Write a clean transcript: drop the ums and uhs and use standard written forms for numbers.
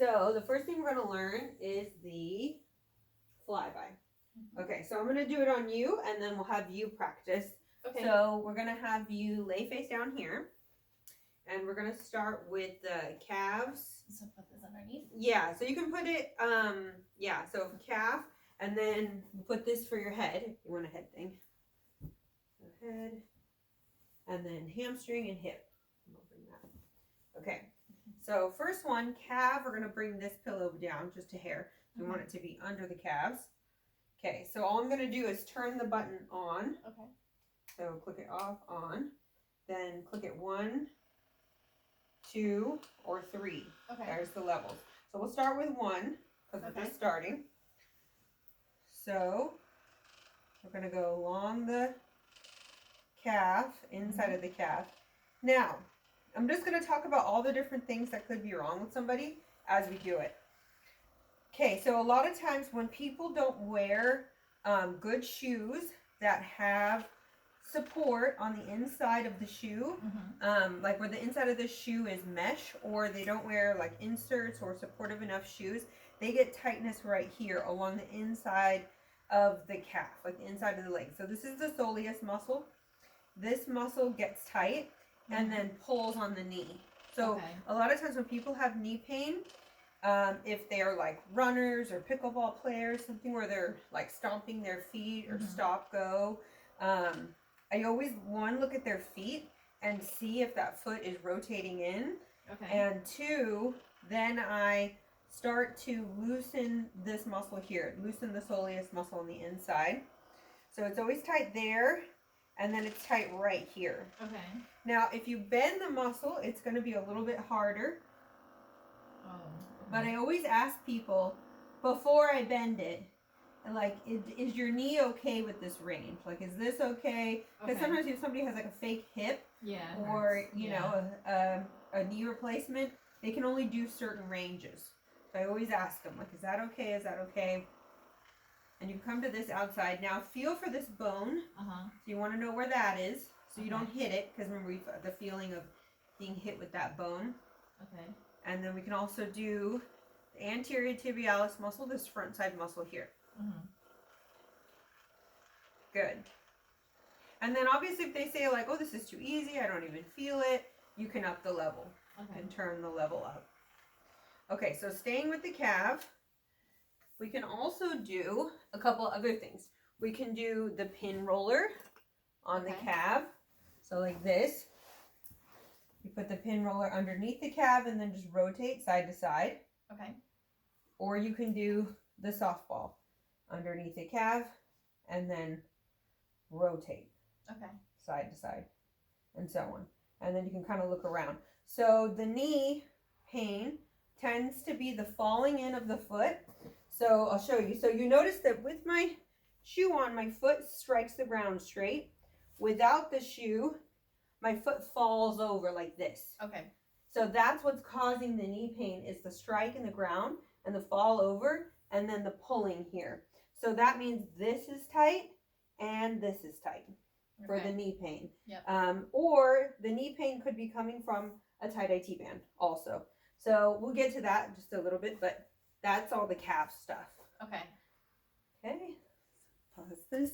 So the first thing we're going to learn is the flyby. Okay, so I'm going to do it on you, and then we'll have you practice. Okay. So we're going to have you lay face down here, and we're going to start with the calves. So put this underneath? Yeah, so you can put it, yeah, so calf, and then put this for your head, if you want a head thing. So head, and then hamstring and hip. I'll bring that. Okay, so first one, calf, we're going to bring this pillow down just a hair. We want it to be under the calves. Okay, so all I'm going to do is turn the button on. Okay. So click it off, on. Then click it 1, 2, or 3. Okay. There's the levels. So we'll start with 1 because we're just starting. So we're going to go along the calf, inside of the calf. Now, I'm just going to talk about all the different things that could be wrong with somebody as we do it. Okay, so a lot of times when people don't wear good shoes that have support on the inside of the shoe, like where the inside of the shoe is mesh, or they don't wear like inserts or supportive enough shoes, they get tightness right here along the inside of the calf, like the inside of the leg. So this is the soleus muscle. This muscle gets tight and then pulls on the knee. So a lot of times when people have knee pain, if they're like runners or pickleball players, something where they're like stomping their feet or stop go, I always, one, look at their feet and see if that foot is rotating in. And 2, then I start to loosen this muscle here, loosen the soleus muscle on the inside. So it's always tight there, and then it's tight right here. Now, if you bend the muscle, it's going to be a little bit harder. But I always ask people before I bend it, like, is your knee okay with this range? Like, is this okay? Because sometimes if somebody has like a fake hip, or you know, a knee replacement, they can only do certain ranges. So I always ask them, like, is that okay? Is that okay? And you come to this outside. Now feel for this bone. So you want to know where that is, so you don't hit it, because remember we've the feeling of being hit with that bone. And then we can also do the anterior tibialis muscle, this front side muscle here. Good. And then obviously if they say like, oh, this is too easy, I don't even feel it, you can up the level and turn the level up. Okay, so staying with the calf, we can also do a couple other things. We can do the pin roller on the calf. So like this. You put the pin roller underneath the calf and then just rotate side to side. Or you can do the softball underneath the calf and then rotate side to side, and so on. And then you can kind of look around. So the knee pain tends to be the falling in of the foot. So I'll show you. So you notice that with my shoe on, my foot strikes the ground straight. Without the shoe, my foot falls over like this. So that's what's causing the knee pain, is the strike in the ground and the fall over, and then the pulling here. So that means this is tight and this is tight for the knee pain. Or the knee pain could be coming from a tight IT band also. So we'll get to that in just a little bit, but that's all the calf stuff. Okay, pause this.